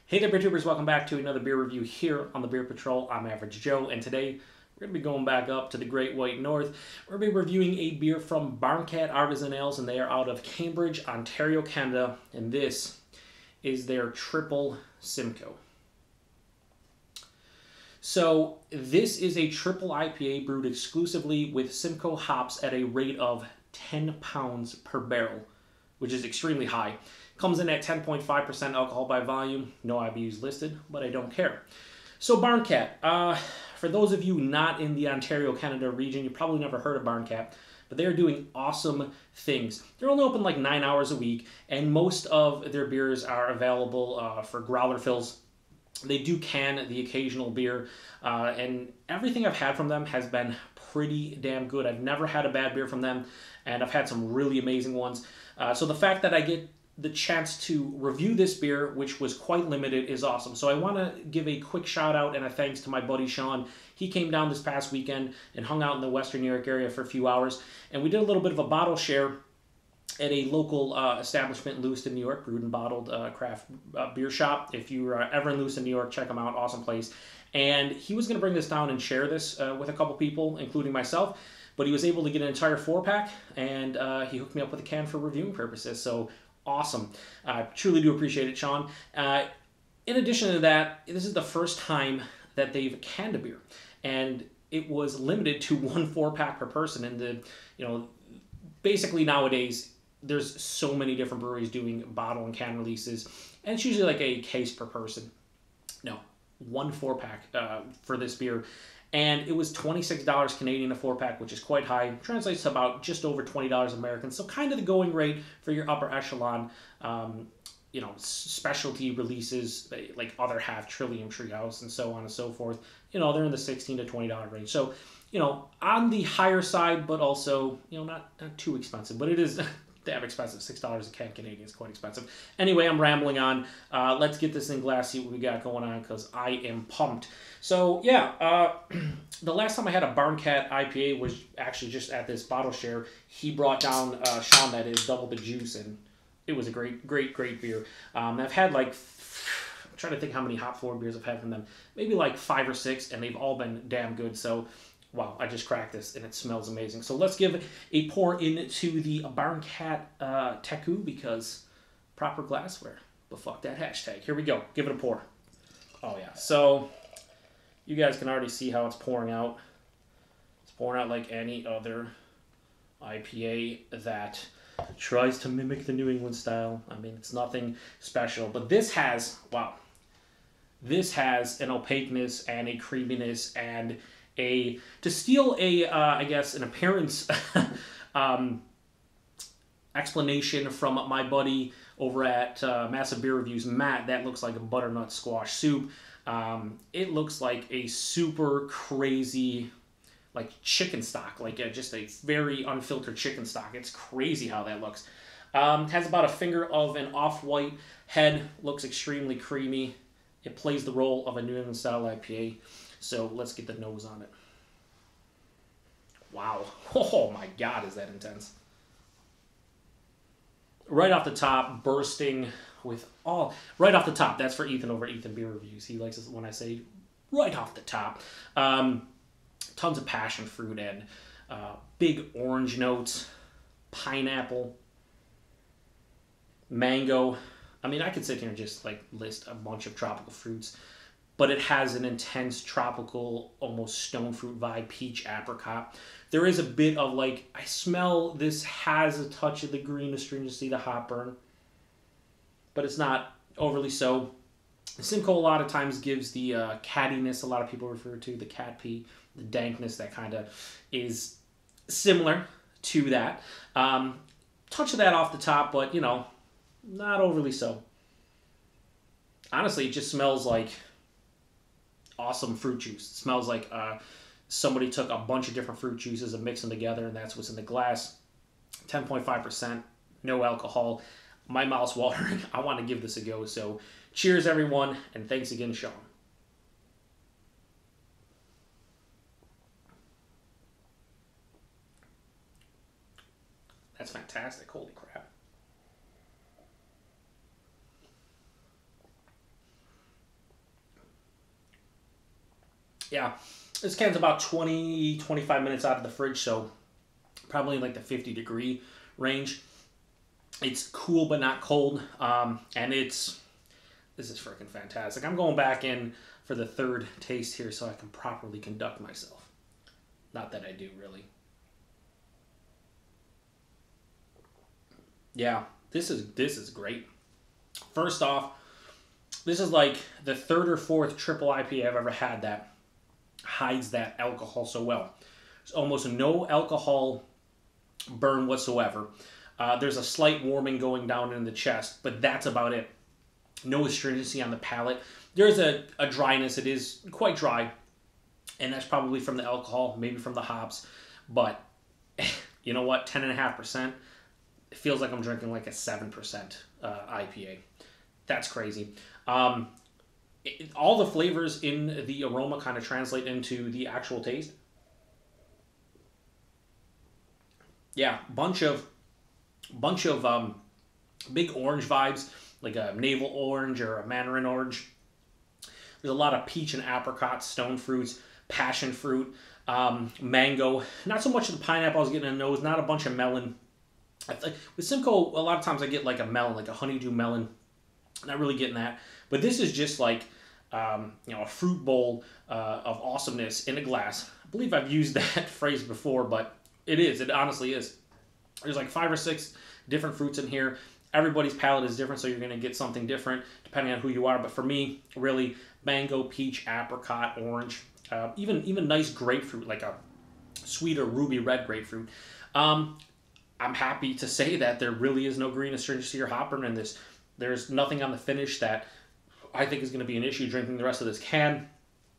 Hey there, beer tubers! Welcome back to another beer review here on the Beer Patrol. I'm Average Joe, and today we're going to be going back up to the Great White North. We're going to be reviewing a beer from Barncat Artisan Ales, and they are out of Cambridge, Ontario, Canada, and this is their Triple Simcoe. So this is a triple IPA brewed exclusively with Simcoe hops at a rate of 10 pounds per barrel, which is extremely high. Comes in at 10.5% alcohol by volume. No IBUs listed, but I don't care. So Barncat, for those of you not in the Ontario, Canada region, you probably never heard of Barncat, but they're doing awesome things. They're only open like 9 hours a week, and most of their beers are available for growler fills. They do can the occasional beer, and everything I've had from them has been pretty damn good. I've never had a bad beer from them, and I've had some really amazing ones. So the fact that I get the chance to review this beer, which was quite limited, is awesome. So I want to give a quick shout out and a thanks to my buddy Sean. He came down this past weekend and hung out in the Western New York area for a few hours, and we did a little bit of a bottle share at a local establishment in Lewiston, New York, Brewed and Bottled craft beer shop. If you're ever in Lewiston, New York, check them out. Awesome place. And he was going to bring this down and share this with a couple people, including myself, but he was able to get an entire 4-pack, and he hooked me up with a can for reviewing purposes. So awesome. I truly do appreciate it, Sean. In addition to that, this is the first time that they've canned a beer, and it was limited to one 4-pack per person. And basically nowadays, there's so many different breweries doing bottle and can releases, and it's usually like a case per person. No, one 4-pack for this beer. And it was $26 Canadian a 4-pack, which is quite high. Translates to about just over $20 American. So kind of the going rate for your upper echelon, specialty releases like other Half Trillium Treehouse and so on and so forth. They're in the $16 to $20 range. So, on the higher side, but also, not too expensive. But it is damn expensive. $6 a can Canadian is quite expensive. Anyway, I'm rambling on. Let's get this in glass, see what we got going on, because I am pumped. So, yeah, the last time I had a Barncat IPA was actually just at this bottle share. He brought down, Sean, that is, Double the Juice, and it was a great, great, great beer. I've had I'm trying to think how many hop forward beers I've had from them. Maybe like 5 or 6, and they've all been damn good. So, wow, I just cracked this, and it smells amazing. So let's give a pour into the Barncat Teku, because proper glassware. But fuck that hashtag. Here we go. Give it a pour. Oh, yeah. So you guys can already see how it's pouring out. It's pouring out like any other IPA that tries to mimic the New England style. I mean, it's nothing special. But this has, wow, this has an opaqueness and a creaminess and to steal an appearance explanation from my buddy over at Massive Beer Reviews, Matt, that looks like a butternut squash soup. It looks like a super crazy, like chicken stock, just a very unfiltered chicken stock. It's crazy how that looks. Has about a finger of an off-white head, looks extremely creamy. It plays the role of a New England style IPA. So let's get the nose on it. Wow. Oh my God, is that intense. Right off the top, bursting with all... Right off the top, that's for Ethan over at Ethan Beer Reviews. He likes it when I say right off the top. Tons of passion fruit and big orange notes, pineapple, mango. I mean, I could sit here and just list a bunch of tropical fruits, but it has an intense tropical, almost stone fruit vibe, peach, apricot. There is a bit of I smell this has a touch of the green astringency, the hop burn, but it's not overly so. Simcoe a lot of times gives the cattiness a lot of people refer to, the cat pee, the dankness that kind of is similar to that. Touch of that off the top, but, not overly so. Honestly, it just smells like awesome fruit juice. It smells like somebody took a bunch of different fruit juices and mixed them together, and that's what's in the glass. 10.5%, no alcohol. My mouth's watering. I want to give this a go. So cheers, everyone, and thanks again, Sean. That's fantastic. Holy crap. Yeah, this can's about 20, 25 minutes out of the fridge, so probably in like the 50-degree range. It's cool but not cold, and this is freaking fantastic. I'm going back in for the third taste here so I can properly conduct myself. Not that I do, really. Yeah, this is great. First off, this is like the third or fourth triple IPA I've ever had that hides that alcohol so well. There's almost no alcohol burn whatsoever. There's a slight warming going down in the chest, but that's about it. No astringency on the palate. There's a dryness. It is quite dry, and that's probably from the alcohol, maybe from the hops. But you know what? 10.5%. It feels like I'm drinking like a 7% IPA. That's crazy. All the flavors in the aroma kind of translate into the actual taste. Yeah, bunch of big orange vibes, like a navel orange or a mandarin orange. There's a lot of peach and apricot, stone fruits, passion fruit, mango. Not so much of the pineapple I was getting in the nose, not a bunch of melon. With Simcoe, a lot of times I get like a melon, like a honeydew melon. Not really getting that. But this is just like, a fruit bowl of awesomeness in a glass. I believe I've used that phrase before, but it honestly is. There's like 5 or 6 different fruits in here. Everybody's palate is different, so you're going to get something different depending on who you are. But for me, really, mango, peach, apricot, orange, even nice grapefruit, like a sweeter ruby red grapefruit. I'm happy to say that there really is no green astringency or hop burn in this. There's nothing on the finish that I think is going to be an issue drinking the rest of this can.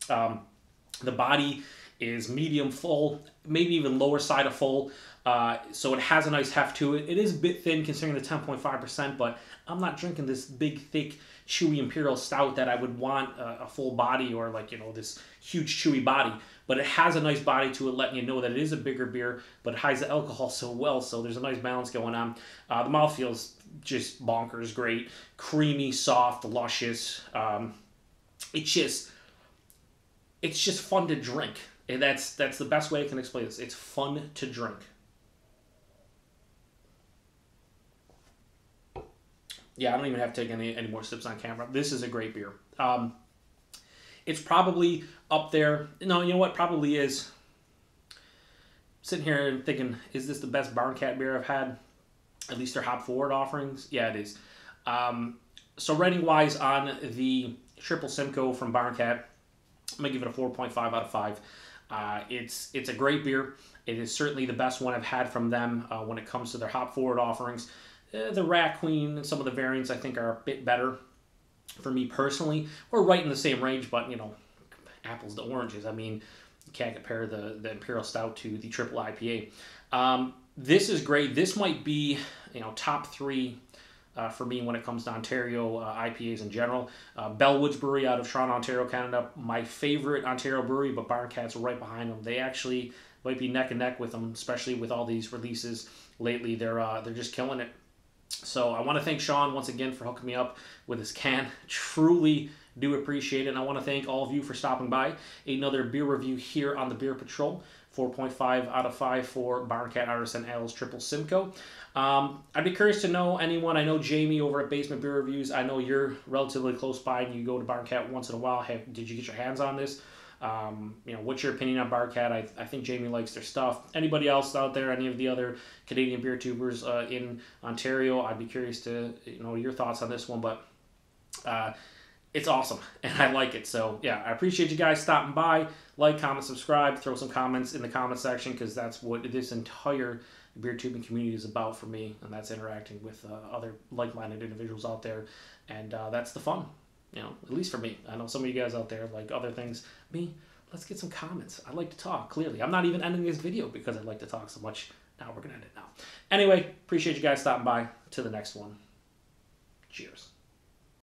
The body is medium full, maybe even lower side of full. So it has a nice heft to it. It is a bit thin considering the 10.5%, but I'm not drinking this big, thick, chewy imperial stout that I would want a full body or like, this huge chewy body. But it has a nice body to it, letting you know that it is a bigger beer, but it hides the alcohol so well, so there's a nice balance going on. The mouthfeel's just bonkers great. Creamy, soft, luscious. It's just fun to drink. And that's the best way I can explain this. It's fun to drink. Yeah, I don't even have to take any more sips on camera. This is a great beer. It's probably up there. No, you know what? Probably is. Sitting here and thinking, is this the best Barncat beer I've had? At least their hop forward offerings. Yeah, it is. So rating wise on the Triple Simcoe from Barncat, I'm gonna give it a 4.5 out of 5. It's a great beer. It is certainly the best one I've had from them when it comes to their hop forward offerings. The Rat Queen and some of the variants I think are a bit better for me personally. We're right in the same range, but apples to oranges. I mean, you can't compare the Imperial Stout to the Triple IPA. This is great. This might be top 3 for me when it comes to Ontario IPAs in general. Bellwoods Brewery out of Toronto, Ontario, Canada. My favorite Ontario brewery, but Barncat's right behind them. They actually might be neck and neck with them, especially with all these releases lately. They're just killing it. So I want to thank Sean once again for hooking me up with his can. Truly do appreciate it. And I want to thank all of you for stopping by. Another beer review here on the Beer Patrol. 4.5 out of 5 for Barncat Artisan Ales Triple Simcoe. I'd be curious to know anyone. I know Jamie over at Basement Beer Reviews. I know you're relatively close by and you go to Barncat once in a while. Hey, did you get your hands on this? What's your opinion on Barncat? I think Jamie likes their stuff. Anybody else out there, any of the other Canadian beer tubers in Ontario, I'd be curious to know your thoughts on this one. But it's awesome, and I like it. So, yeah, I appreciate you guys stopping by. Like, comment, subscribe, throw some comments in the comment section because that's what this entire beer tubing community is about for me, and that's interacting with other like-minded individuals out there, and that's the fun. At least for me. I know some of you guys out there like other things. Me, let's get some comments. I like to talk, clearly. I'm not even ending this video because I like to talk so much. Now we're going to end it now. Anyway, appreciate you guys stopping by. To the next one. Cheers.